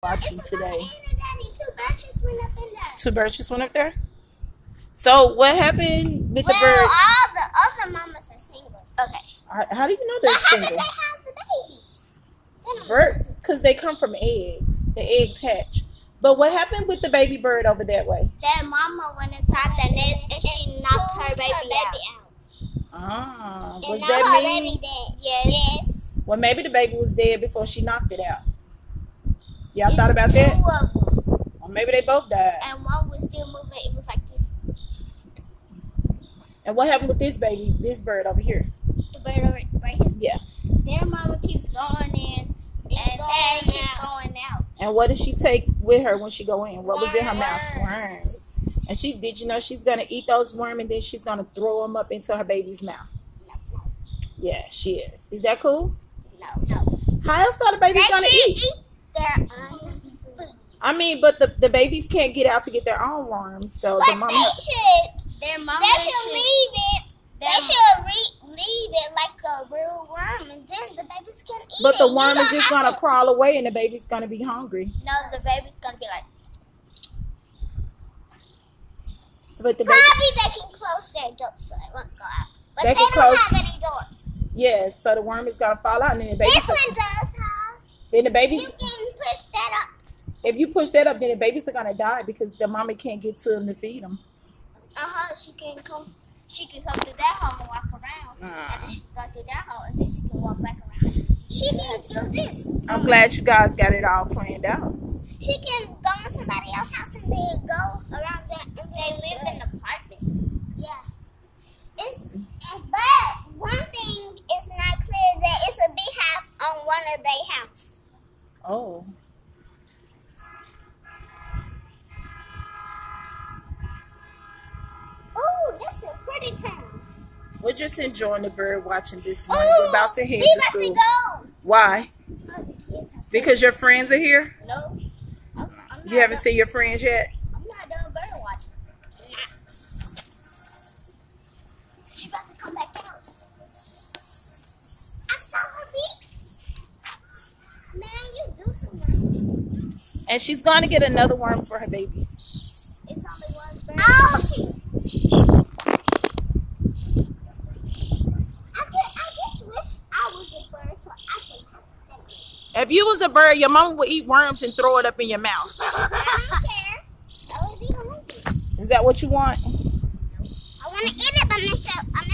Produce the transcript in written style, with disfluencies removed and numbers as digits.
Watching today. Two birches went up in there. Two birches went up there? So what happened with the bird? All the other mamas are single. Okay. How do you know they're But how single? did they have the babies? Birds, because they come from eggs. The eggs hatch. But what happened with the baby bird over that way? That mama went inside the nest and she knocked her baby out. Ah, And was now that her mean? baby dead. Yes. Well, maybe the baby was dead before she knocked it out. Y'all thought about that? Two of them. Or maybe they both died. And one was still moving. It was like this. And what happened with this baby, this bird over here? The bird over right here. Yeah. Their mama keeps going in and they keep going out. And what did she take with her when she go in? What was in her mouth? Worms. Worms. And did you know she's gonna eat those worms and then she's gonna throw them up into her baby's mouth? No. Yeah, she is. Is that cool? No. How else are the babies gonna eat? Their own food. I mean, but the babies can't get out to get their own worms, so But the mama. their mama should leave it. They should leave it like a real worm, and then the babies can eat it. But the worm is just gonna crawl away, and the baby's gonna be hungry. No, the baby's gonna be like. But the Probably baby, they can close their doors so they won't go out. But They they can don't close- have any doors. yes. So the worm is gonna fall out, and then the baby. This one does have. Then the babies. You can push that up. If you push that up, then the babies are gonna die because the mama can't get to them to feed them. She can come. She can come through that hole and walk around, and then she can go through that hole, and then she can walk back around. She can do this. I'm glad you guys got it all planned out. She can go in somebody else's house and then go around there. And they live in apartments. Yeah. But one thing is not clear that it's a beehive on one of their house. Oh. Ooh, this is a pretty town. We're just enjoying the bird watching this morning. Ooh, We're about to head we to about school. to go. Why? Oh, the kids have Because your friends are here? No. You haven't seen your friends yet? I'm not done bird watching. She about to come back out. I saw her beak. Man, you do too much. And she's going to get another worm for her baby. It's only one bird. Oh, I just wish I was a bird so I could have them. If you was a bird, your mama would eat worms and throw it up in your mouth. I don't care. That would be hungry. Is that what you want? I want to eat it by myself. I'm